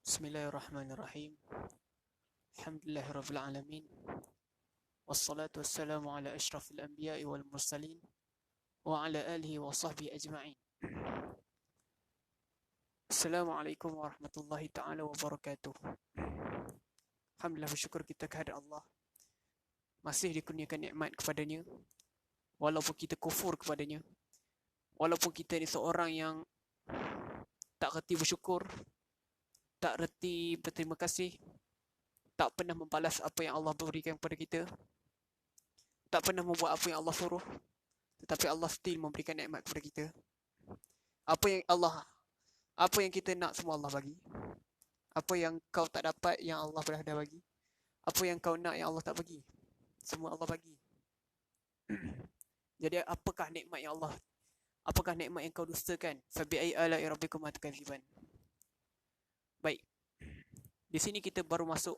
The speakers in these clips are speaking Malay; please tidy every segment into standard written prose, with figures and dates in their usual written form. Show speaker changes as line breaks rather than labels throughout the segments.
Bismillahirrahmanirrahim. Alhamdulillahirabbil alamin. Wassalatu wassalamu ala asyrafil anbiya'i wal mursalin wa ala alihi wa sahbihi ajma'in. Assalamualaikum warahmatullahi taala wabarakatuh. Alhamdulillah, bersyukur kita kehadrat Allah, masih dikurniakan nikmat kepadanya walaupun kita kufur kepadanya, walaupun kita ni seorang yang tak reti bersyukur, tak reti berterima kasih, tak pernah membalas apa yang Allah berikan kepada kita, tak pernah membuat apa yang Allah suruh, tetapi Allah still memberikan nikmat kepada kita. Apa yang kita nak semua Allah bagi. Apa yang kau tak dapat yang Allah dah bagi. Apa yang kau nak yang Allah tak bagi, semua Allah bagi. Jadi apakah nikmat yang Allah, apakah nikmat yang kau dustakan? Fabi ayyi ala'i rabbikum tukadziban. Baik. Di sini kita baru masuk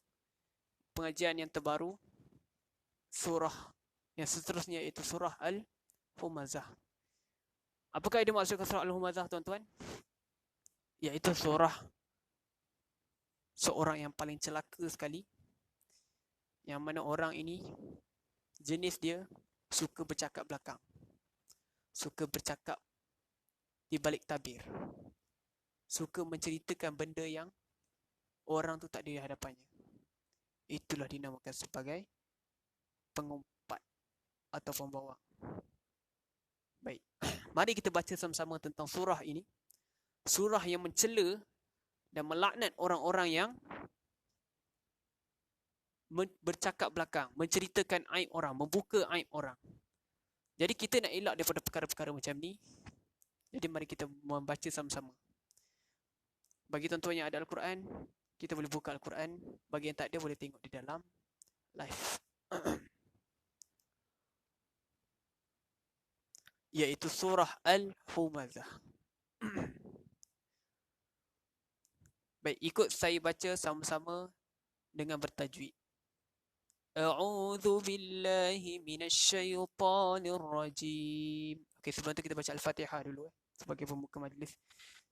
pengajian yang terbaru, surah yang seterusnya, iaitu surah Al-Humazah. Apakah dia maksudkan surah Al-Humazah, tuan-tuan? Iaitu surah seorang yang paling celaka sekali, yang mana orang ini jenis dia suka bercakap belakang, suka bercakap di balik tabir, suka menceritakan benda yang orang tu tak ada di hadapannya. Itulah dinamakan sebagai pengumpat atau pembawang. Baik, mari kita baca sama-sama tentang surah ini. Surah yang mencela dan melaknat orang-orang yang bercakap belakang, menceritakan aib orang, membuka aib orang. Jadi kita nak elak daripada perkara-perkara macam ni. Jadi mari kita membaca sama-sama. Bagi tuan-tuan yang ada Al-Quran, kita boleh buka Al-Quran. Bagi yang tak ada, boleh tengok di dalam live. Iaitu surah Al-Humazah. Baik, ikut saya baca sama-sama dengan bertajwid. A'udzu billahi minasyaitonir rajim. Okey, sebelum tu kita baca Al-Fatihah dulu sebagai pembuka majlis.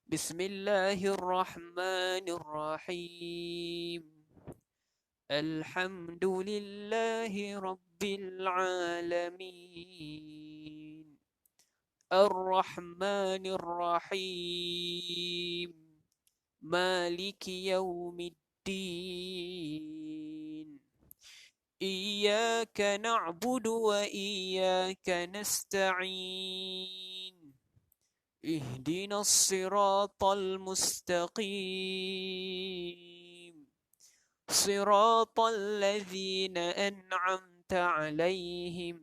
Bismillahirrahmanirrahim. Alhamdulillahi rabbil alamin. Ar-Rahmanir Rahim. Maliki yaumiddin. Iyyaka na'budu wa iyyaka nasta'in. Ihdinas siratal mustaqim. Siratal ladzina an'amta 'alaihim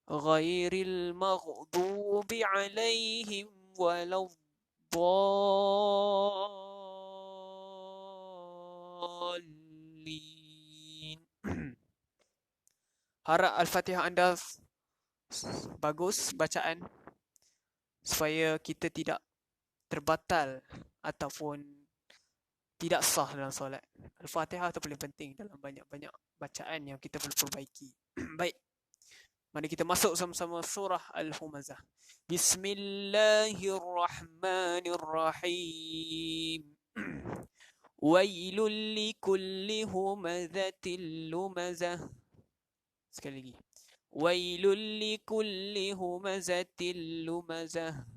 ghairil maghdubi 'alaihim waladdallin. Harap Al-Fatihah anda bagus bacaan, supaya kita tidak terbatal ataupun tidak sah dalam solat. Al-Fatihah itu paling penting dalam banyak-banyak bacaan yang kita perlu perbaiki. Baik, mari kita masuk sama-sama surah Al-Humazah. Bismillahirrahmanirrahim. Wailul likulli humazatil lumazah. Sekali lagi. Wailul likulli humazatil lumazah.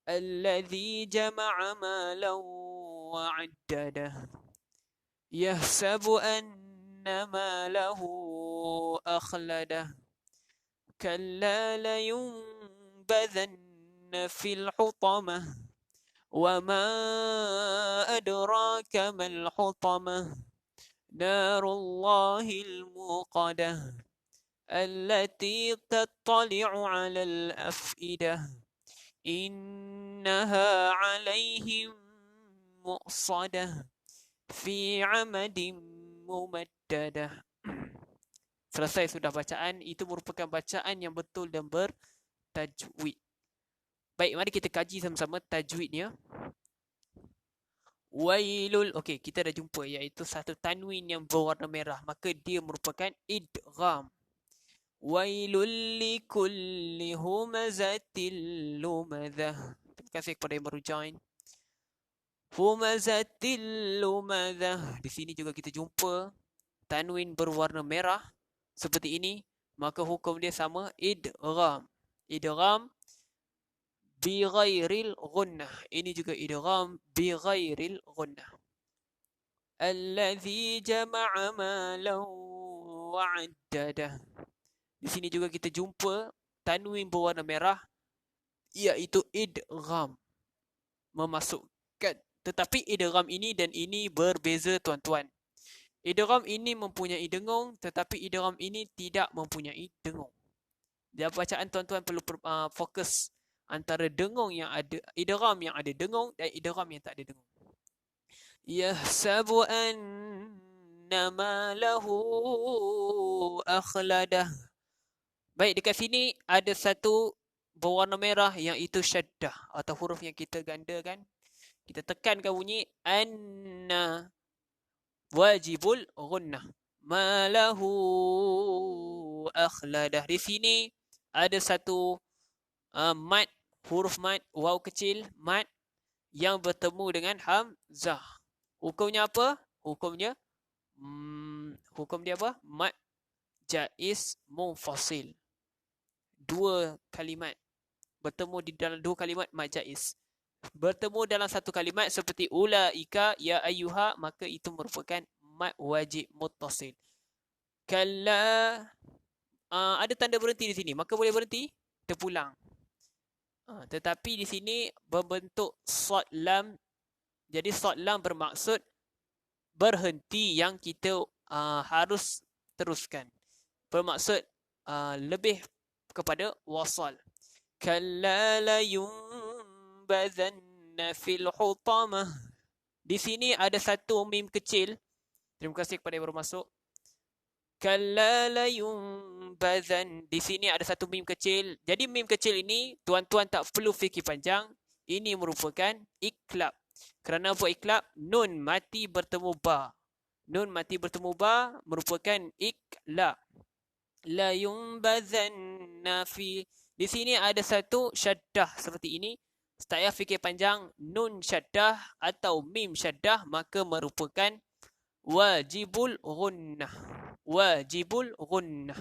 Alladhi jama'a malan wa'addadah. Yahsabu anna malahu akhladah. Kalla layunbadhanna fil hutamah. وما أدراك ما الحطمة نار الله الموقدة التي تطلع على الأفئدة إنها عليهم مؤصدة في عمد ممددة. Selesai sudah bacaan. Itu merupakan bacaan yang betul dan bertajwid. Baik, mari kita kaji sama-sama tajwidnya. Wailul, okey, kita dah jumpa, iaitu satu tanwin yang berwarna merah, maka dia merupakan idgham. Wailul likulli humazatil lumazah. Terima kasih kepada yang baru join. Humazatil lumazah. Di sini juga kita jumpa tanwin berwarna merah seperti ini, maka hukum dia sama, idgham. Idgham bi ghairil ghunnah. Ini juga idgham bi ghairil ghunnah. Allazi jama'a malahu wa'addadah. Di sini juga kita jumpa tanwin berwarna merah, iaitu idgham, memasukkan. Tetapi idgham ini dan ini berbeza tuan-tuan. Idgham ini mempunyai dengung, tetapi idgham ini tidak mempunyai dengung. Dan bacaan tuan-tuan perlu fokus antara dengung yang ada, idgham yang ada dengung dan idgham yang tak ada dengung. Yahsabu anna ma lahu akhladah. Baik, dekat sini ada satu berwarna merah yang itu syaddah atau huruf yang kita gandakan. Kita tekankan bunyi anna wajibul ghunnah. Ma lahu akhladah. Di sini ada satu mad, huruf mad, waw kecil, mad yang bertemu dengan hamzah. Hukumnya apa? Hukumnya hukum dia apa? Mad jaiz munfasil. Dua kalimat bertemu di dalam dua kalimat mad jaiz. Bertemu dalam satu kalimat seperti ulaika ya ayyuha, maka itu merupakan mad wajib muttasil. Kalla ada tanda berhenti di sini, maka boleh berhenti, terpulang. Tetapi di sini berbentuk sad lam. Jadi sad lam bermaksud berhenti yang kita harus teruskan. Bermaksud lebih kepada wasal. Kalla la yunbazanna fil hutamah. Di sini ada satu mim kecil. Terima kasih kepada yang baru masuk. Kalla la yunbazan. Di sini ada satu mim kecil. Jadi mim kecil ini tuan-tuan tak perlu fikir panjang. Ini merupakan iklab. Kerana buat iklab, nun mati bertemu ba. Nun mati bertemu ba merupakan iklab. La yumbazanna fi. Di sini ada satu syaddah seperti ini. Tak payah fikir panjang. Nun syaddah atau mim syaddah maka merupakan wajibul ghunnah. Wajibul ghunnah.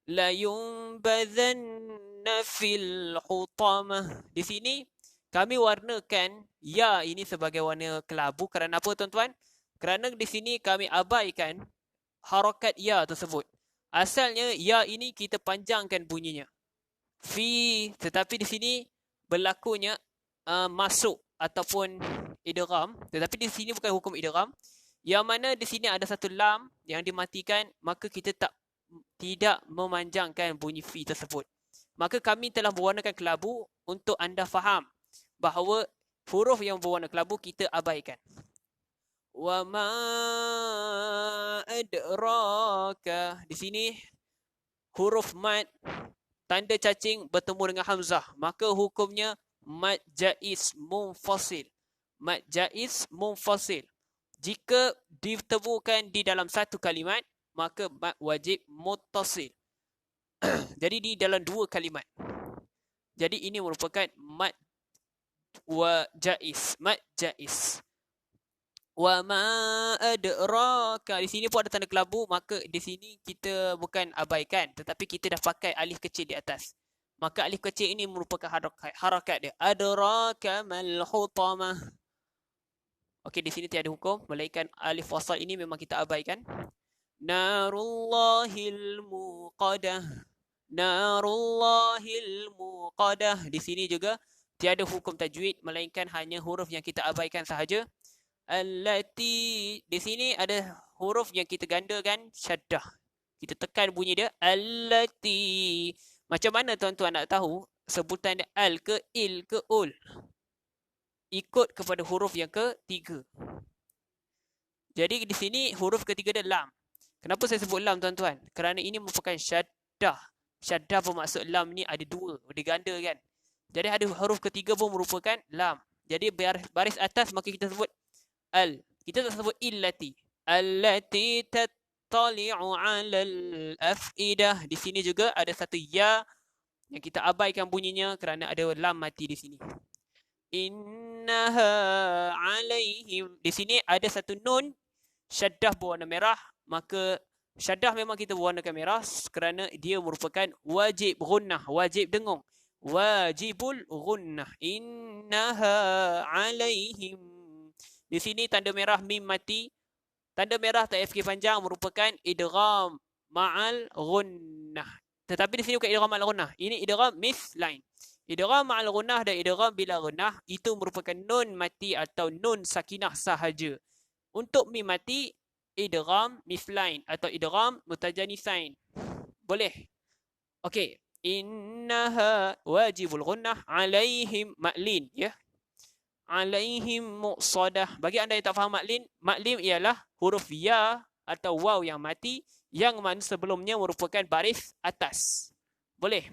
La yumbazanna fil hutamah. Di sini kami warnakan ya ini sebagai warna kelabu. Kerana apa tuan-tuan? Kerana di sini kami abaikan harakat ya tersebut. Asalnya ya ini kita panjangkan bunyinya. Fi, tetapi di sini berlakunya masuk ataupun idgham. Tetapi di sini bukan hukum idgham. Yang mana di sini ada satu lam yang dimatikan, maka kita tidak memanjangkan bunyi fi tersebut. Maka kami telah berwarnakan kelabu untuk anda faham bahawa huruf yang berwarna kelabu kita abaikan. Wa ma adraka. Di sini huruf mad tanda cacing bertemu dengan hamzah, maka hukumnya mad jaiz munfasil. Mad jaiz munfasil. Jika ditemukan di dalam satu kalimat, maka mad wajib muttasil. Jadi di dalam dua kalimat. Jadi ini merupakan mad wa jaiz, mad jaiz. Wa ma adraka. Di sini pun ada tanda kelabu, maka di sini kita bukan abaikan, tetapi kita dah pakai alif kecil di atas. Maka alif kecil ini merupakan harakat dia. Adraka mal hutamah. Okey, di sini tiada hukum, melainkan alif wasal ini memang kita abaikan. Narullahil muqadah. Narullahil muqadah. Di sini juga tiada hukum tajwid, melainkan hanya huruf yang kita abaikan sahaja. Allati. Di sini ada huruf yang kita gandakan syaddah. Kita tekan bunyi dia. Allati. Macam mana tuan-tuan nak tahu sebutan dia al ke il ke ul? Ikut kepada huruf yang ketiga. Jadi di sini huruf ketiga dia lam. Kenapa saya sebut lam tuan-tuan? Kerana ini merupakan syaddah. Syaddah bermaksud lam ni ada dua, diganda kan. Jadi ada huruf ketiga pun merupakan lam. Jadi baris atas maka kita sebut al. Kita tak sebut illati. Allati tattali'u 'alal af'idah. Di sini juga ada satu ya yang kita abaikan bunyinya kerana ada lam mati di sini. Inna innaha alaihim. Di sini ada satu nun syaddah berwarna merah, maka syaddah memang kita berwarnakan merah kerana dia merupakan wajib gunnah, wajib dengung. Wajibul gunnah. Innaha alaihim. Di sini tanda merah mim mati. Tanda merah TFK panjang merupakan idgham ma'al gunnah. Tetapi di sini bukan idgham ma'al gunnah. Ini idgham mislain. Idgham ma'al gunnah dan idgham bila gunnah itu merupakan nun mati atau nun sakinah sahaja. Untuk mim mati, idgham mislain atau idgham mutajanisain. Boleh. Okey. Innaha wajibul gunnah alaihim ma'lin, ya. Alaihim muqsadah. Bagi anda yang tak faham maklin, maklim ialah huruf ya atau waw yang mati yang mana sebelumnya merupakan baris atas. Boleh.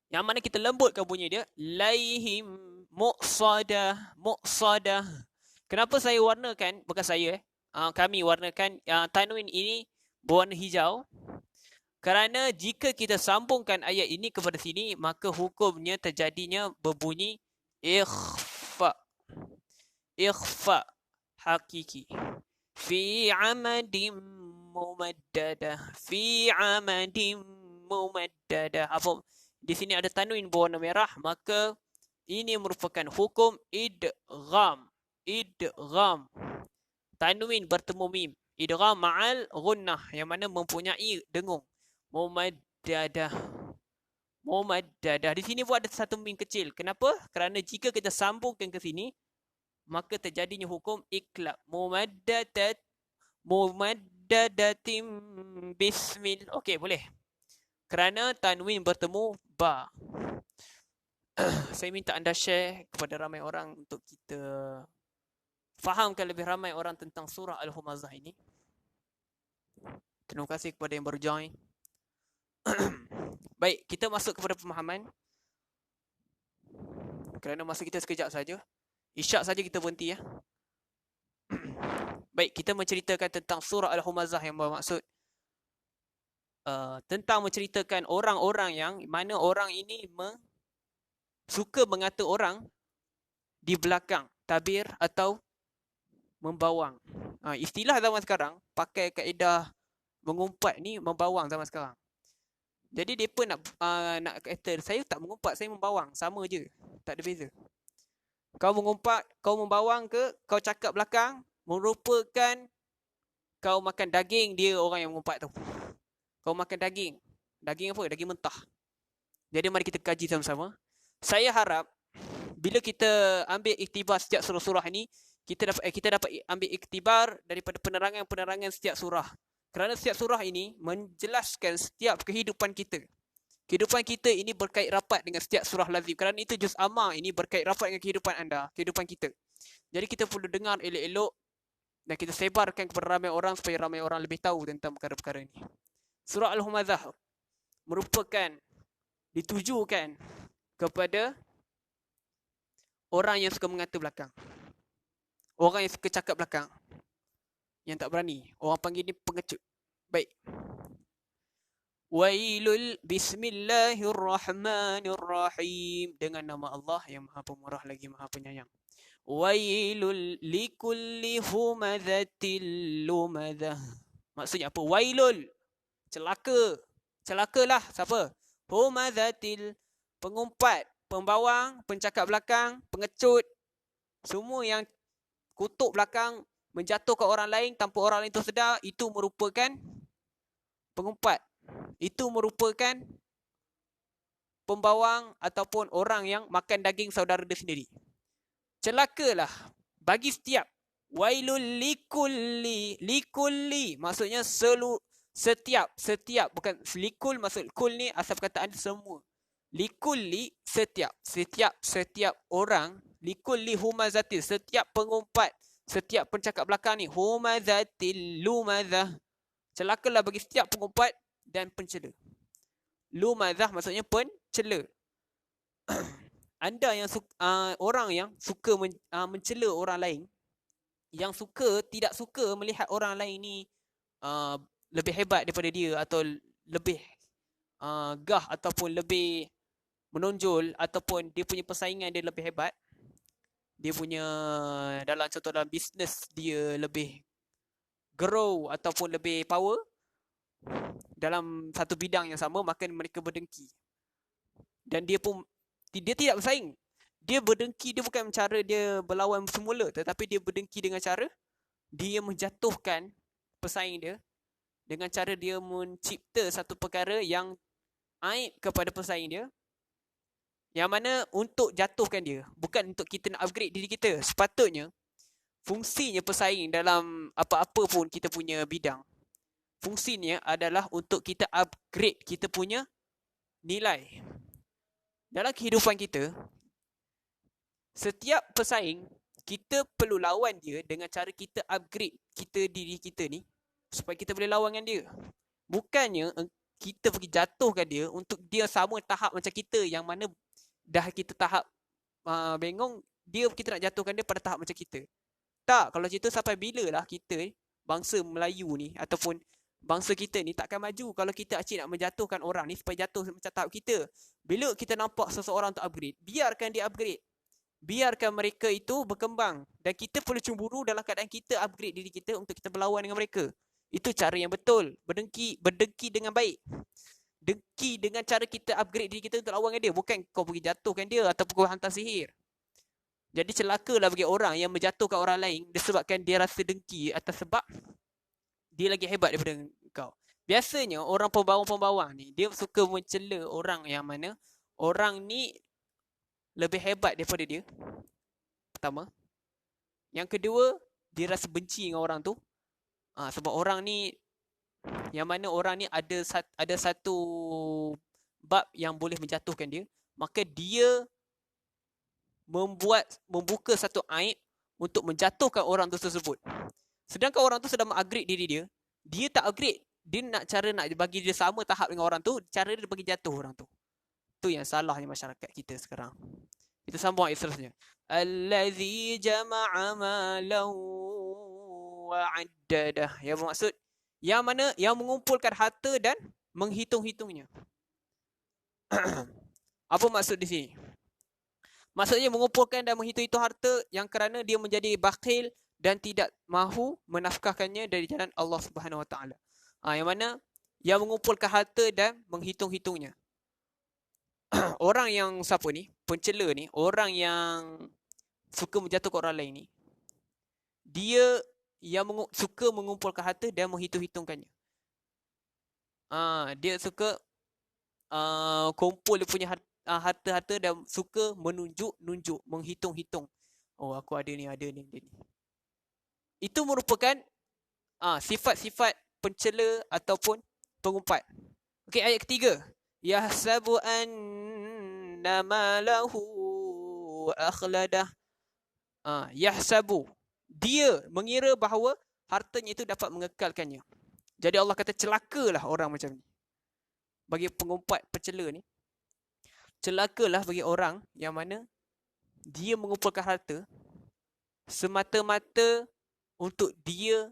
Yang mana kita lembutkan bunyi dia, laihim muqsadah, muqsadah. Kenapa saya warnakan, bukan saya kami warnakan tanwin ini berwarna hijau? Kerana jika kita sambungkan ayat ini kepada sini, maka hukumnya terjadinya berbunyi ikhfa. Ikhfa hakiki. Fi amadim mumaddadah. Fi amadim mumaddadah. Apa? Di sini ada tanwin berwarna merah, maka ini merupakan hukum idgham. Idgham. Tanwin bertemu mim. Idgham ma'al gunnah yang mana mempunyai dengung. Mumaddadah. Mumaddadah. Di sini pun ada satu mim kecil. Kenapa? Kerana jika kita sambungkan ke sini, maka terjadinya hukum iklab. Mumaddadatim bismil. Okey, boleh. Kerana tanwin bertemu ba. Saya minta anda share kepada ramai orang untuk kita fahamkan lebih ramai orang tentang surah Al-Humazah ini. Terima kasih kepada yang baru join. Baik, kita masuk kepada pemahaman. Kerana masa kita sekejap saja. Isyak saja kita berhenti, ya. Baik, kita menceritakan tentang surah Al-Humazah yang bermaksud tentang menceritakan orang-orang yang mana orang ini suka mengata orang di belakang, tabir atau membawang. Istilah zaman sekarang pakai kaedah mengumpat ni, membawang zaman sekarang. Jadi mereka nak kata saya tak mengumpat, saya membawang, sama je, tak ada beza. Kau mengumpat, kau membawang ke, kau cakap belakang, merupakan kau makan daging dia orang yang mengumpat tu. Kau makan daging. Daging apa? Daging mentah. Jadi mari kita kaji sama-sama. Saya harap bila kita ambil iktibar setiap surah-surah ini, kita dapat ambil iktibar daripada penerangan-penerangan setiap surah. Kerana setiap surah ini menjelaskan setiap kehidupan kita. Kehidupan kita ini berkait rapat dengan setiap surah lazim. Kerana itu juz amma ini berkait rapat dengan kehidupan anda, kehidupan kita. Jadi kita perlu dengar elok-elok dan kita sebarkan kepada ramai orang supaya ramai orang lebih tahu tentang perkara-perkara ini. Surah Al-Humazah merupakan ditujukan kepada orang yang suka mengata belakang. Orang yang suka cakap belakang. Yang tak berani. Orang panggil ni pengecut. Baik. Wailul bismillahirrahmanirrahim. Dengan nama Allah yang maha pemurah lagi maha penyayang. Wailul likulli humadzatil lumadah. Maksudnya apa? Wailul. Celaka. Celakalah siapa? Humadzatil. Pengumpat. Pembawang. Pencakap belakang. Pengecut. Semua yang kutuk belakang. Menjatuhkan orang lain tanpa orang lain itu sedar. Itu merupakan pengumpat. Itu merupakan pembawang ataupun orang yang makan daging saudara dia sendiri. Celakalah bagi setiap. Wailul likulli. Likulli maksudnya setiap. Bukan likul, maksud kul ni asal perkataan semua. Likulli setiap. Setiap orang. Likulli humazatil. Setiap pengumpat. Setiap pencakap belakang ni. Humazatil lumadah. Celakalah bagi setiap pengumpat dan pencela. Lumadah maksudnya pencela. Anda yang orang yang suka mencela orang lain, yang tidak suka melihat orang lain ni lebih hebat daripada dia atau lebih gah ataupun lebih menonjol ataupun dia punya persaingan dia lebih hebat, dia punya dalam contoh dalam bisnes dia lebih grow ataupun lebih power dalam satu bidang yang sama, maka mereka berdengki. Dan dia pun dia tidak bersaing. Dia berdengki, dia bukan cara dia berlawan semula, tetapi dia berdengki dengan cara dia menjatuhkan pesaing dia, dengan cara dia mencipta satu perkara yang aib kepada pesaing dia, yang mana untuk jatuhkan dia, bukan untuk kita nak upgrade diri kita. Sepatutnya fungsinya pesaing dalam apa-apa pun kita punya bidang, fungsinya adalah untuk kita upgrade kita punya nilai. Dalam kehidupan kita, setiap pesaing, kita perlu lawan dia dengan cara kita upgrade diri kita ni supaya kita boleh lawan dengan dia. Bukannya kita pergi jatuhkan dia untuk dia sama tahap macam kita, yang mana dah kita tahap bengong, kita nak jatuhkan dia pada tahap macam kita. Tak, kalau cerita sampai bila lah kita bangsa Melayu ni ataupun bangsa kita ni takkan maju kalau kita asyik nak menjatuhkan orang ni supaya jatuh macam tahap kita. Bila kita nampak seseorang untuk upgrade, biarkan dia upgrade. Biarkan mereka itu berkembang. Dan kita perlu cemburu dalam keadaan kita upgrade diri kita untuk kita berlawan dengan mereka. Itu cara yang betul. Berdengki dengan baik. Dengki dengan cara kita upgrade diri kita untuk lawan dengan dia. Bukan kau pergi jatuhkan dia ataupun kau hantar sihir. Jadi celakalah bagi orang yang menjatuhkan orang lain disebabkan dia rasa dengki atas sebab dia lagi hebat daripada kau. Biasanya orang pembawang-pembawang ni, dia suka mencela orang yang mana orang ni lebih hebat daripada dia. Pertama. Yang kedua, dia rasa benci dengan orang tu. Sebab orang ni, yang mana orang ni ada satu bab yang boleh menjatuhkan dia, maka dia membuka satu aib untuk menjatuhkan orang tu tersebut. Sedangkan orang tu sedang mengupgrade diri dia, dia tak upgrade. Dia nak bagi dia sama tahap dengan orang tu, cara dia bagi jatuh orang tu. Itu yang salahnya masyarakat kita sekarang. Kita sambung ayat seterusnya. Allazi jama'a malahu wa 'addadah. Yang bermaksud yang mana yang mengumpulkan harta dan menghitung-hitungnya. Apa maksud di sini? Maksudnya mengumpulkan dan menghitung-hitung harta yang kerana dia menjadi bakhil dan tidak mahu menafkahkannya dari jalan Allah Subhanahu Wa Taala. Yang mana yang mengumpulkan harta dan menghitung-hitungnya. Orang yang siapa ni, pencela ni, orang yang suka menjatuhkan orang lain ni, dia yang suka mengumpulkan harta dan menghitung-hitungkannya. Dia suka kumpul dia punya harta-harta dan suka menunjuk, menghitung-hitung. Oh, aku ada ni. Itu merupakan sifat-sifat pencela ataupun pengumpat. Okey, ayat ketiga. Yahsabu anna malahu akhladah. Yahsabu, dia mengira bahawa hartanya itu dapat mengekalkannya. Jadi Allah kata celakalah orang macam ni. Bagi pengumpat pencela ni, celakalah bagi orang yang mana dia mengumpulkan harta semata-mata untuk dia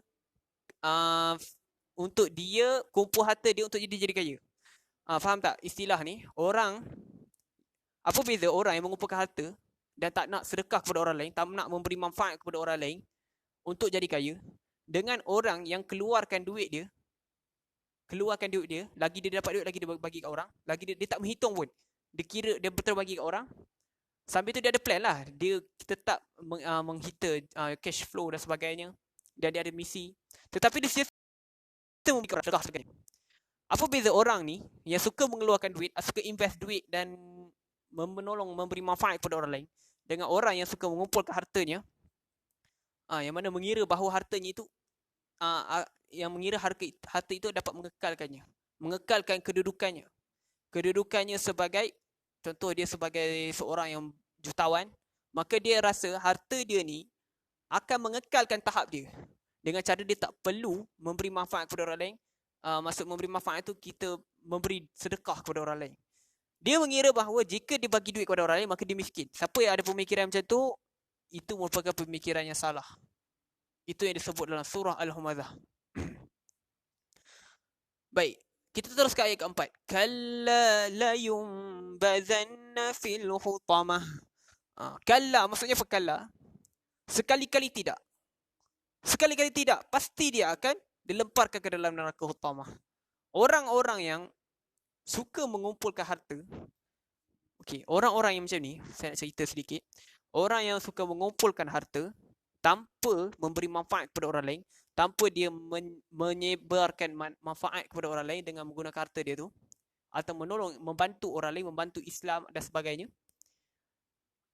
kumpul harta dia untuk jadi kaya. Faham tak istilah ni? Apa beza orang yang mengumpulkan harta dan tak nak sedekah kepada orang lain, tak nak memberi manfaat kepada orang lain untuk jadi kaya, dengan orang yang keluarkan duit dia, lagi dia dapat duit, lagi dia bagi kat orang, lagi dia tak menghitung pun. Dia kira dia betul bagi kat orang. Sambil tu dia ada plan lah. Dia tetap menghita cash flow dan sebagainya. Dan dia ada misi. Tetapi dia memberi orang sedekah sebagainya. Apa beza orang ni yang suka mengeluarkan duit, suka invest duit dan menolong, memberi manfaat kepada orang lain, dengan orang yang suka mengumpulkan hartanya, yang mana mengira bahawa hartanya itu yang mengira harta itu dapat mengekalkan kedudukannya sebagai, contoh dia sebagai seorang yang jutawan, maka dia rasa harta dia ni akan mengekalkan tahap dia dengan cara dia tak perlu memberi manfaat kepada orang lain. Maksud memberi manfaat itu kita memberi sedekah kepada orang lain. Dia mengira bahawa jika dia bagi duit kepada orang lain, maka dia miskin. Siapa yang ada pemikiran macam tu, itu merupakan pemikiran yang salah. Itu yang disebut dalam surah Al-Humazah. Baik, kita terus ke ayat keempat. Kalla la yumbazanna fil hutamah. Kalla maksudnya apa kalla? Sekali-kali tidak. Sekali-kali tidak. Pasti dia akan dilemparkan ke dalam neraka hutamah. Orang-orang yang suka mengumpulkan harta. Okey, orang-orang yang macam ni, saya nak cerita sedikit. Orang yang suka mengumpulkan harta tanpa memberi manfaat kepada orang lain, tanpa dia menyebarkan manfaat kepada orang lain dengan menggunakan harta dia tu, atau menolong, membantu orang lain, membantu Islam dan sebagainya,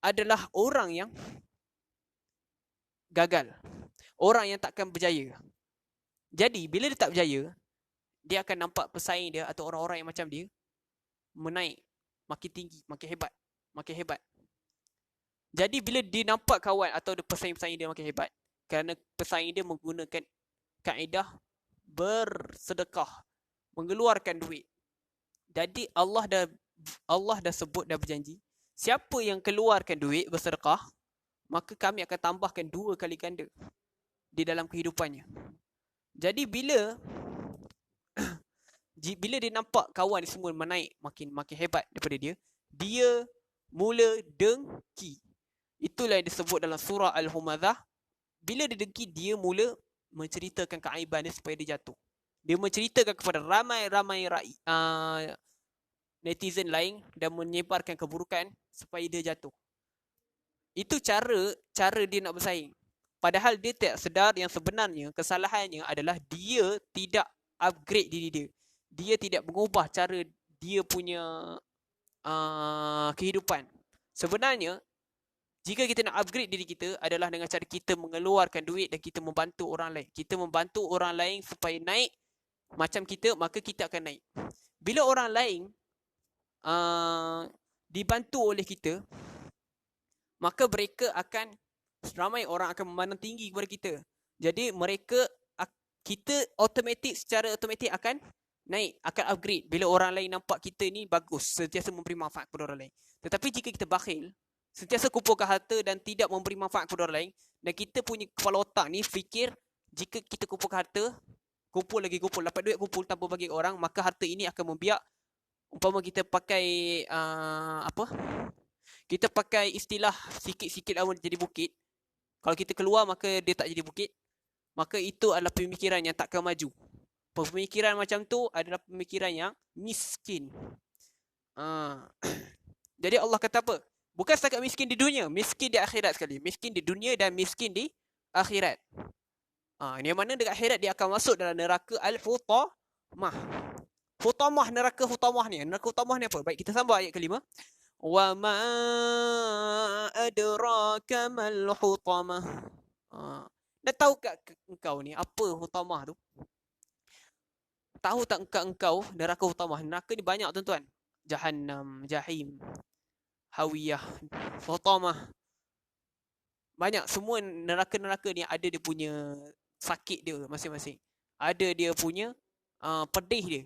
adalah orang yang gagal. Orang yang takkan berjaya. Jadi, bila dia tak berjaya, dia akan nampak pesaing dia atau orang-orang yang macam dia menaik, makin tinggi, makin hebat, makin hebat. Jadi bila dia nampak kawan atau pesaing-pesaing dia makin hebat, kerana pesaing dia menggunakan kaedah bersedekah, mengeluarkan duit. Jadi Allah dah sebut, dah berjanji, siapa yang keluarkan duit bersedekah, maka kami akan tambahkan 2 kali ganda di dalam kehidupannya. Jadi bila dia nampak kawan dia semua menaik, makin hebat daripada dia, dia mula dengki. Itulah yang disebut dalam surah Al-Humazah. Bila dia dengki, dia mula menceritakan keaiban dia supaya dia jatuh. Dia menceritakan kepada ramai-ramai netizen lain dan menyebarkan keburukan supaya dia jatuh. Itu cara dia nak bersaing. Padahal dia tak sedar yang sebenarnya kesalahannya adalah dia tidak upgrade diri dia. Dia tidak mengubah cara dia punya kehidupan. Sebenarnya, jika kita nak upgrade diri kita adalah dengan cara kita mengeluarkan duit dan kita membantu orang lain. Kita membantu orang lain supaya naik macam kita, maka kita akan naik. Bila orang lain dibantu oleh kita, maka ramai orang akan memandang tinggi kepada kita. Jadi kita secara automatik akan naik, akan upgrade bila orang lain nampak kita ni bagus, sentiasa memberi manfaat kepada orang lain. Tetapi jika kita bakhil, sentiasa kumpulkan harta dan tidak memberi manfaat kepada orang lain, dan kita punya kepala otak ni fikir jika kita kumpulkan harta, kumpul, dapat duit kumpul tanpa bagi orang, maka harta ini akan membiak. Umpama kita pakai kita pakai istilah sikit-sikit awan jadi bukit. Kalau kita keluar maka dia tak jadi bukit. Maka itu adalah pemikiran yang takkan maju. Pemikiran macam tu adalah pemikiran yang miskin. Jadi Allah kata apa? Bukan setakat miskin di dunia, miskin di akhirat sekali. Miskin di dunia dan miskin di akhirat. Yang mana dekat akhirat dia akan masuk dalam neraka Al-Hutamah. Neraka Hutamah ni apa? Baik, kita sambung ayat kelima. Wa ma adraka mal hutamah. Dah tahu tak engkau ni apa hutamah tu? Tahu tak engkau neraka hutamah? Neraka ni banyak tuan-tuan. Jahannam, Jahim, Hawiyah, Hutamah. Banyak, semua neraka-neraka ni ada dia punya sakit dia masing-masing. Ada dia punya pedih dia.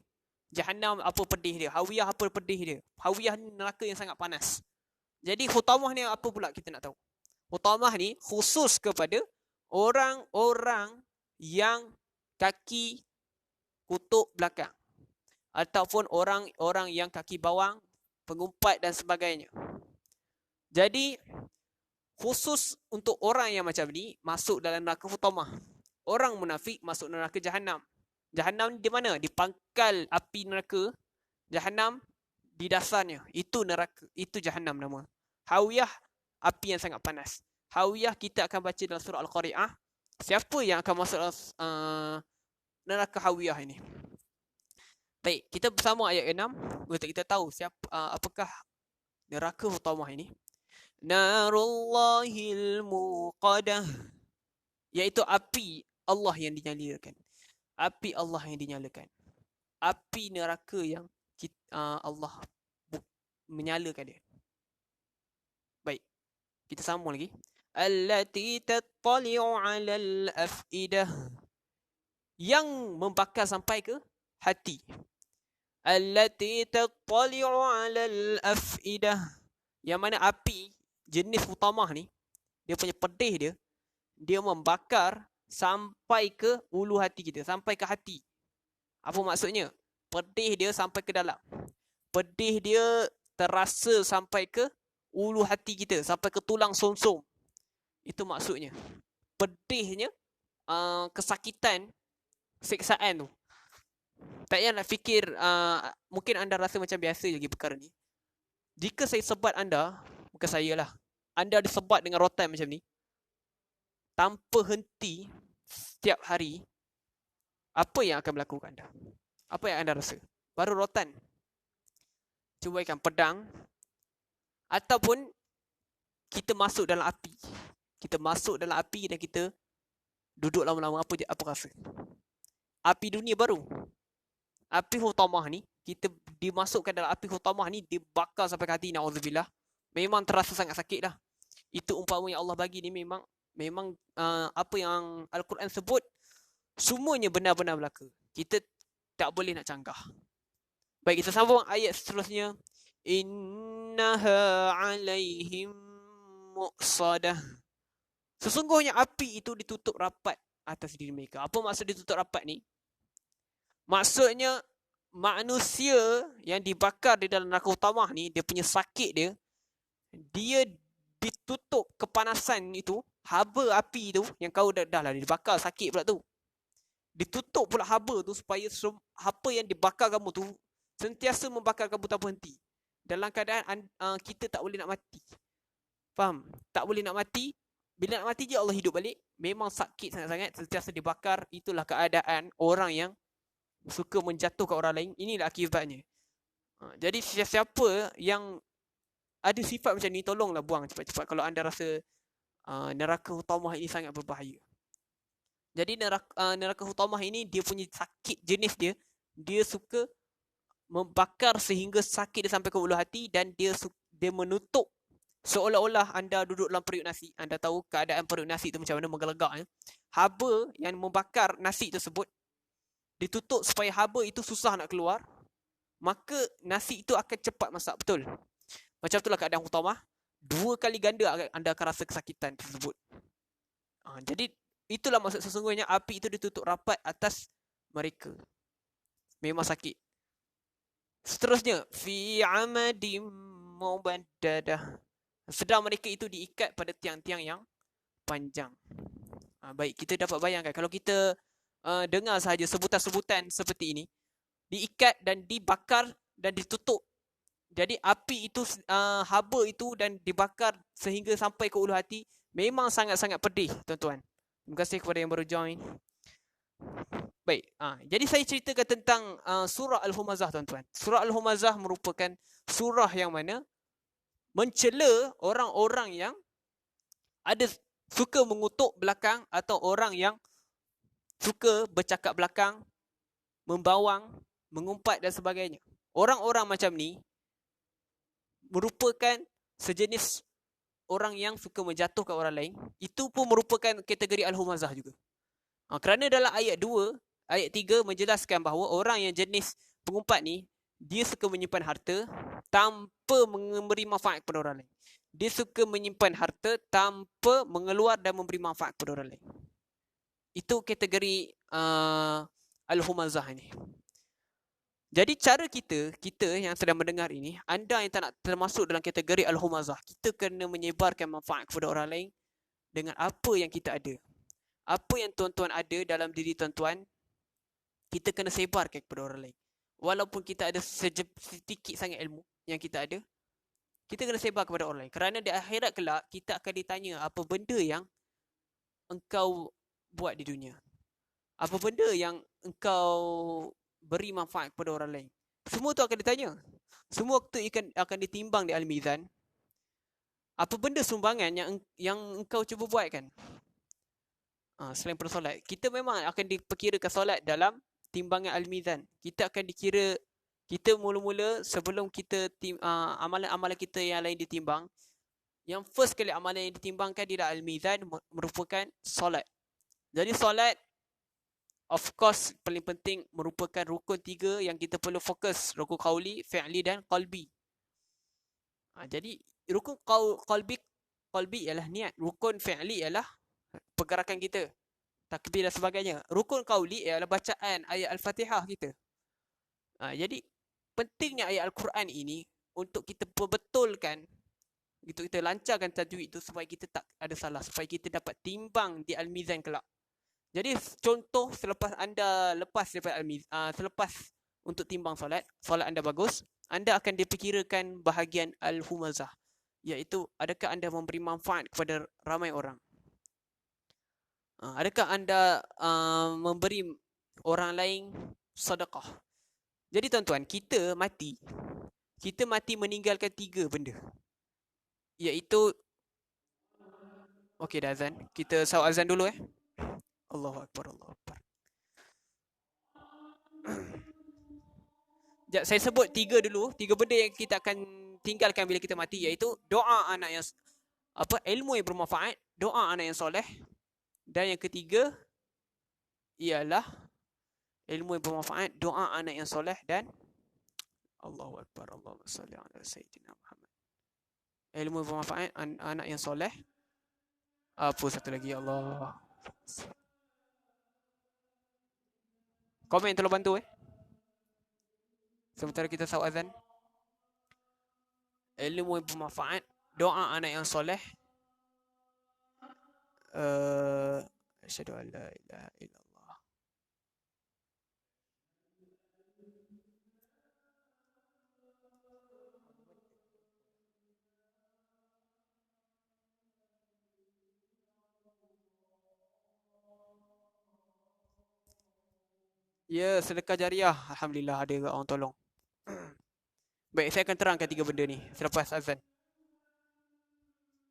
Jahannam apa pedih dia, Hawiyah apa pedih dia. Hawiyah ni neraka yang sangat panas. Jadi Hutamah ni apa pula kita nak tahu? Hutamah ni khusus kepada orang-orang yang kaki kutuk belakang, ataupun orang-orang yang kaki bawang, pengumpat dan sebagainya. Jadi khusus untuk orang yang macam ni masuk dalam neraka Hutamah. Orang munafik masuk neraka Jahannam. Jahannam di mana? Di pangkal api neraka Jahannam, di dasarnya. Itu neraka, itu Jahannam nama. Hawiyah, api yang sangat panas. Hawiyah kita akan baca dalam surah Al-Qari'ah. Siapa yang akan masuk dalam neraka Hawiyah ini? Baik, kita bersama ayat 6 untuk kita tahu apakah neraka Hutamah ini. Narullahil muqadah, iaitu api Allah yang dinyalakan. Api Allah yang dinyalakan. Api neraka yang Allah menyalakan dia. Baik, kita sambung lagi. Allati tattali'u 'alal afidah, yang membakar sampai ke hati. Allati tattali'u 'alal afidah, yang mana api jenis Hutamah ni, dia punya pedih dia membakar sampai ke ulu hati kita, sampai ke hati. Apa maksudnya? Pedih dia sampai ke dalam. Pedih dia terasa sampai ke ulu hati kita, sampai ke tulang som-som. Itu maksudnya. Pedihnya, kesakitan, siksaan tu. Tak payah nak fikir, mungkin anda rasa macam biasa lagi perkara ni. Jika saya sebat anda, bukan saya lah, anda disebat dengan rotan macam ni, tanpa henti, setiap hari, apa yang akan berlaku kat anda? Apa yang anda rasa? Baru rotan. Cuba ikan pedang, ataupun kita masuk dalam api. Kita masuk dalam api dan kita duduk lama-lama, apa rasa? Api dunia baru. Api hutamah ni, kita dimasukkan dalam api hutamah ni, dibakar sampai ke hati, na'udzubillah. Memang terasa sangat sakit lah. Itu umpama yang Allah bagi ni memang apa yang Al-Quran sebut, semuanya benar-benar berlaku. Kita tak boleh nak canggah. Baik, kita sambung ayat seterusnya. Innaha alaihim muqsadah. Sesungguhnya api itu ditutup rapat atas diri mereka. Apa maksud ditutup rapat ni? Maksudnya manusia yang dibakar di dalam neraka utamah ni, dia punya sakit dia ditutup kepanasan itu, haba api tu yang kau dah lah dibakar, sakit pula tu. Ditutup pula haba tu supaya apa yang dibakar kamu tu sentiasa membakar kamu tanpa henti. Dalam keadaan kita tak boleh nak mati. Faham? Tak boleh nak mati. Bila nak mati je Allah hidup balik. Memang sakit sangat-sangat, sentiasa dibakar. Itulah keadaan orang yang suka menjatuhkan orang lain. Inilah akibatnya. Jadi siapa yang ada sifat macam ni, tolonglah buang cepat-cepat kalau anda rasa neraka hutamah ini sangat berbahaya. Jadi neraka hutamah ini, dia punya sakit jenis dia suka membakar sehingga sakit dia sampai ke ulu hati, dan dia menutup seolah-olah anda duduk dalam periuk nasi. Anda tahu keadaan periuk nasi tu macam mana, menggelegak. Haba yang membakar nasi tersebut ditutup supaya haba itu susah nak keluar, maka nasi itu akan cepat masak. Betul? Macam itulah keadaan hutamah. 2 kali ganda anda akan rasa kesakitan tersebut. Jadi itulah maksud sesungguhnya api itu ditutup rapat atas mereka. Memang sakit. Seterusnya, fi amadim mubaddadah. Sedang mereka itu diikat pada tiang-tiang yang panjang. Baik, kita dapat bayangkan kalau kita dengar sahaja sebutan-sebutan seperti ini, diikat dan dibakar dan ditutup. Jadi api itu, haba itu dan dibakar sehingga sampai ke ulu hati, memang sangat-sangat pedih, tuan-tuan. Terima kasih kepada yang baru join. Baik, jadi saya ceritakan tentang surah Al-Humazah, tuan-tuan. Surah Al-Humazah merupakan surah yang mana mencela orang-orang yang ada suka mengutuk belakang, atau orang yang suka bercakap belakang, membawang, mengumpat dan sebagainya. Orang-orang macam ni merupakan sejenis orang yang suka menjatuhkan orang lain. Itu pun merupakan kategori Al-Humazah juga. Kerana dalam ayat 2, ayat 3 menjelaskan bahawa orang yang jenis pengumpat ni, dia suka menyimpan harta tanpa memberi manfaat kepada orang lain. Dia suka menyimpan harta tanpa mengeluar dan memberi manfaat kepada orang lain. Itu kategori Al-Humazah ni. Jadi cara kita yang sedang mendengar ini, anda yang tak nak termasuk dalam kategori Al-Humazah, kita kena menyebarkan manfaat kepada orang lain dengan apa yang kita ada. Apa yang tuan-tuan ada dalam diri tuan-tuan, kita kena sebarkan kepada orang lain. Walaupun kita ada sedikit sangat ilmu yang kita ada, kita kena sebar kepada orang lain. Kerana di akhirat kelak, kita akan ditanya apa benda yang engkau buat di dunia. Apa benda yang engkau beri manfaat kepada orang lain. Semua tu akan ditanya. Semua tu akan ditimbang di Al-Mizan. Apa benda sumbangan yang engkau cuba buat kan? Selain pada solat, kita memang akan diperkirakan solat dalam timbangan Al-Mizan. Kita akan dikira, kita mula-mula sebelum kita amalan-amalan kita yang lain ditimbang, yang first kali amalan yang ditimbangkan di dalam Al-Mizan merupakan solat. Jadi solat, of course, paling penting merupakan rukun 3 yang kita perlu fokus. Rukun qauli, fi'li dan qalbi. Jadi rukun qalbi ialah niat. Rukun fi'li ialah pergerakan kita, takbir dan sebagainya. Rukun qauli ialah bacaan ayat Al-Fatihah kita. Jadi pentingnya ayat Al-Quran ini untuk kita perbetulkan Gitu, kita lancarkan tajwid tu supaya kita tak ada salah, supaya kita dapat timbang di Al-Mizan kelak. Jadi contoh, selepas anda lepas daripada selepas untuk timbang solat anda bagus, anda akan diperkirakan bahagian Al-Humazah, iaitu adakah anda memberi manfaat kepada ramai orang. Adakah anda memberi orang lain sedekah. Jadi tuan-tuan, kita mati meninggalkan 3 benda, iaitu, okey dah azan, kita sahut azan dulu Allahu Akbar, Allahu Akbar. Sekejap, saya sebut 3 dulu, 3 benda yang kita akan tinggalkan bila kita mati, iaitu doa anak yang ilmu yang bermanfaat, doa anak yang soleh, dan yang ketiga ialah ilmu yang bermanfaat, doa anak yang soleh, dan Allahu Akbar, Allahumma salli ala Sayyidina Muhammad. Ilmu yang bermanfaat, anak yang soleh. Apa satu lagi? Allah. Komen tolong bantu sementara kita sahut azan. Ilmu yang bermanfaat, doa anak yang soleh, asyhadu an la ilaha illallah. Ya, sedekah jariah. Alhamdulillah ada orang tolong. Baik, saya akan terangkan 3 benda ni selepas azan.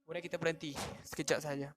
Boleh kita berhenti sekejap saja.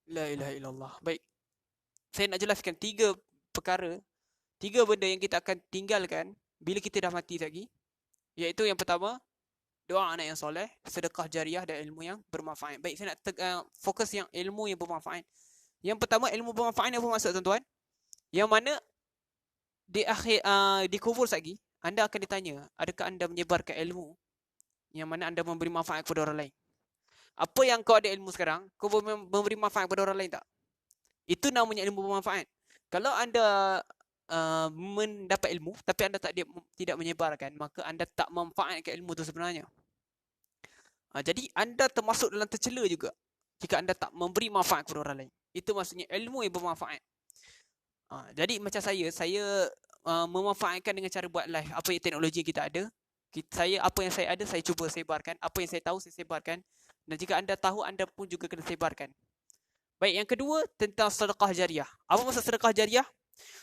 La ilaha illallah. Baik, saya nak jelaskan 3 perkara, 3 benda yang kita akan tinggalkan bila kita dah mati lagi. Iaitu yang pertama, doa anak yang soleh, sedekah jariah, dan ilmu yang bermanfaat. Baik, saya nak fokus yang ilmu yang bermanfaat. Yang pertama, ilmu bermanfaat apa maksud tuan-tuan? Yang mana di akhir di kubur lagi, anda akan ditanya, adakah anda menyebarkan ilmu yang mana anda memberi manfaat kepada orang lain. Apa yang kau ada ilmu sekarang, kau memberi manfaat kepada orang lain tak? Itu namanya ilmu bermanfaat. Kalau anda mendapat ilmu tapi anda tidak menyebarkan, maka anda tak manfaatkan ilmu itu sebenarnya. Jadi anda termasuk dalam tercela juga jika anda tak memberi manfaat kepada orang lain. Itu maksudnya ilmu yang bermanfaat. Jadi macam saya memanfaatkan dengan cara buat live apa yang teknologi kita ada. Apa yang saya ada saya cuba sebarkan, apa yang saya tahu saya sebarkan, dan jika anda tahu anda pun juga kena sebarkan. Baik, yang kedua tentang sedekah jariah. Apa maksud sedekah jariah?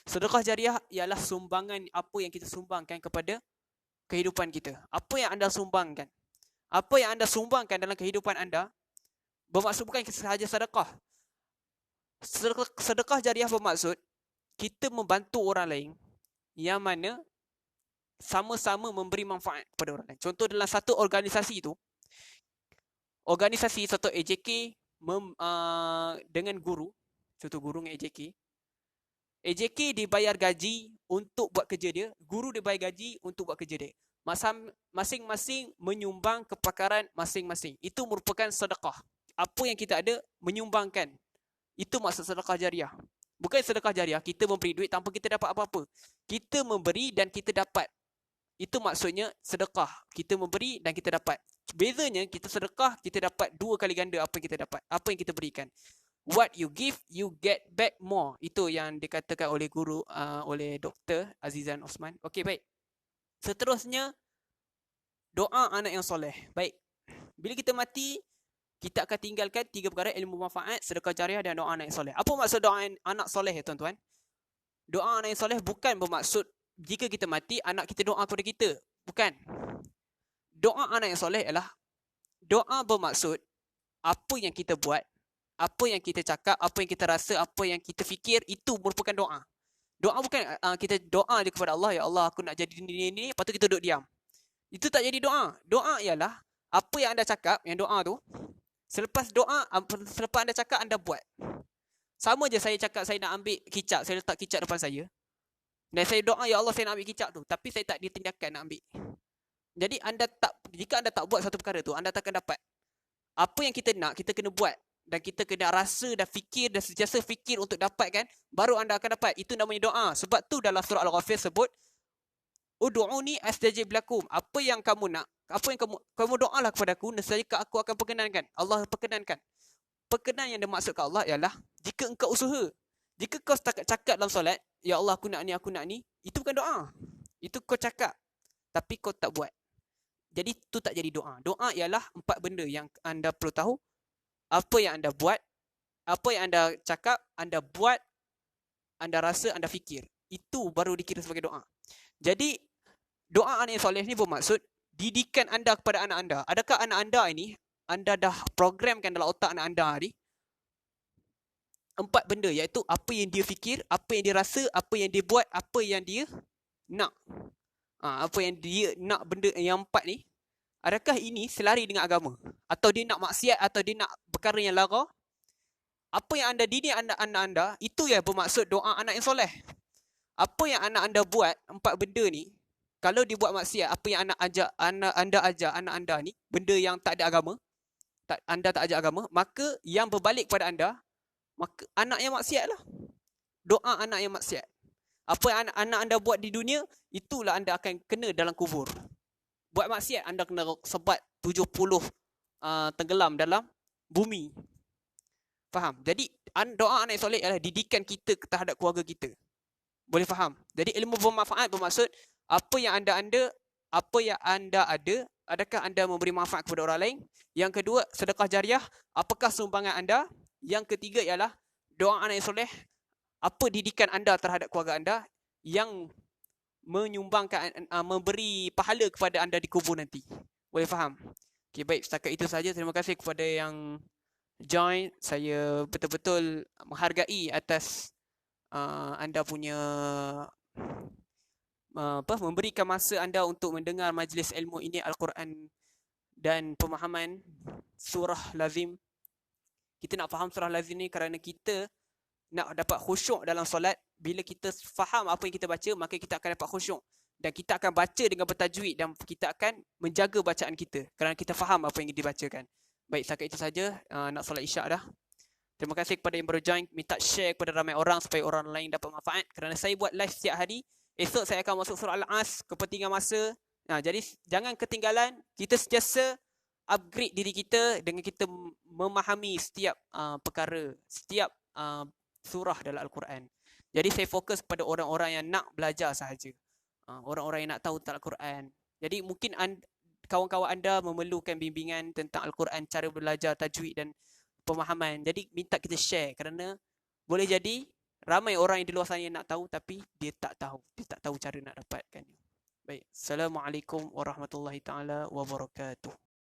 Sedekah jariah ialah sumbangan apa yang kita sumbangkan kepada kehidupan kita. Apa yang anda sumbangkan? Apa yang anda sumbangkan dalam kehidupan anda bermaksud bukan sahaja sedekah. Sedekah jariah bermaksud kita membantu orang lain yang mana sama-sama memberi manfaat kepada orang lain. Contoh dalam satu organisasi itu, organisasi satu AJK dengan guru, contoh guru dengan AJK dibayar gaji untuk buat kerja dia, guru dibayar gaji untuk buat kerja dia. Masing-masing menyumbang kepakaran masing-masing. Itu merupakan sedekah. Apa yang kita ada menyumbangkan. Itu maksud sedekah jariah. Bukan sedekah jariah kita memberi duit tanpa kita dapat apa-apa. Kita memberi dan kita dapat. Itu maksudnya sedekah. Kita memberi dan kita dapat. Bezanya kita sedekah, kita dapat 2 kali ganda apa yang kita dapat, apa yang kita berikan. What you give, you get back more. Itu yang dikatakan oleh guru, oleh Dr. Azizan Osman. Okey, baik. Seterusnya, doa anak yang soleh. Baik. Bila kita mati, kita akan tinggalkan 3 perkara: ilmu manfaat, sedekah jariah dan doa anak yang soleh. Apa maksud doa anak soleh ya tuan-tuan? Doa anak yang soleh bukan bermaksud jika kita mati, anak kita doa kepada kita. Bukan. Doa anak yang soleh ialah doa bermaksud apa yang kita buat, apa yang kita cakap, apa yang kita rasa, apa yang kita fikir, itu merupakan doa. Doa bukan kita doa dia kepada Allah, ya Allah aku nak jadi ini, lepas tu kita duduk diam. Itu tak jadi doa. Doa ialah apa yang anda cakap, yang doa tu, selepas anda cakap, anda buat. Sama je saya cakap saya nak ambil kicap, saya letak kicap depan saya. Dan saya doa, ya Allah saya nak ambil kicap tu, tapi saya tak ditindakan nak ambil. Jadi jika anda tak buat satu perkara tu, anda takkan dapat. Apa yang kita nak, kita kena buat. Dan kita kena rasa dan fikir dan sentiasa fikir untuk dapatkan, baru anda akan dapat. Itu namanya doa. Sebab tu dalam surah Al-Ghafir sebut, Ud'uni astajib lakum. Apa yang kamu nak, apa yang kamu doalah kepada aku, nescaya aku akan perkenankan. Allah perkenankan. Perkenan yang dimaksudkan Allah ialah jika engkau usaha. Jika kau cakap dalam solat, ya Allah aku nak ni, itu bukan doa. Itu kau cakap, tapi kau tak buat. Jadi itu tak jadi doa. Doa ialah 4 benda yang anda perlu tahu. Apa yang anda buat, apa yang anda cakap, anda buat, anda rasa, anda fikir. Itu baru dikira sebagai doa. Jadi doa anak yang soleh ni bermaksud didikan anda kepada anak anda. Adakah anak anda ini, anda dah programkan dalam otak anak anda ni 4 benda, iaitu apa yang dia fikir, apa yang dia rasa, apa yang dia buat, apa yang dia nak. Apa yang dia nak, benda yang 4 ni, adakah ini selari dengan agama? Atau dia nak maksiat, atau dia nak perkara yang lara? Apa yang anda didik anak anda, itu yang bermaksud doa anak yang soleh. Apa yang anak anda buat, 4 benda ni, kalau dia buat maksiat, apa yang anda ajar anak anda ni, benda yang tak ada agama, anda tak ajar agama, maka yang berbalik pada anda, maka anak yang maksiat lah. Doa anak yang maksiat. Apa yang anak anda buat di dunia, itulah anda akan kena dalam kubur. Buat maksiat, anda kena sebat 70 tenggelam dalam bumi. Faham? Jadi doa anak yang soleh adalah didikan kita terhadap keluarga kita. Boleh faham? Jadi ilmu bermanfaat bermaksud apa yang anda ada, adakah anda memberi manfaat kepada orang lain? Yang kedua, sedekah jariah, apakah sumbangan anda? Yang ketiga ialah doa anak yang soleh, apa didikan anda terhadap keluarga anda yang menyumbangkan, memberi pahala kepada anda di kubur nanti. Boleh faham? Okay, baik, setakat itu saja. Terima kasih kepada yang join. Saya betul-betul menghargai atas anda punya memberikan masa anda untuk mendengar majlis ilmu ini, Al-Quran dan pemahaman surah Lazim. Kita nak faham surah Lazim ni kerana kita nak dapat khusyuk dalam solat. Bila kita faham apa yang kita baca, maka kita akan dapat khusyuk. dan kita akan baca dengan bertajwid dan kita akan menjaga bacaan kita kerana kita faham apa yang dibacakan. Baik, setakat itu saja. Nak solat isyak dah. Terima kasih kepada yang baru join. Minta share kepada ramai orang supaya orang lain dapat manfaat. Kerana saya buat live setiap hari. Esok saya akan masuk surah Al-As, kepentingan masa. Jadi jangan ketinggalan. Kita sentiasa upgrade diri kita dengan kita memahami setiap perkara, setiap surah dalam Al-Quran. Jadi saya fokus pada orang-orang yang nak belajar sahaja. Orang-orang yang nak tahu tentang Al-Quran. Jadi mungkin kawan-kawan anda memerlukan bimbingan tentang Al-Quran, cara belajar tajwid dan pemahaman. Jadi minta kita share kerana boleh jadi ramai orang yang di luar sana yang nak tahu tapi dia tak tahu cara nak dapatkannya. Baik, Assalamualaikum warahmatullahi taala wabarakatuh.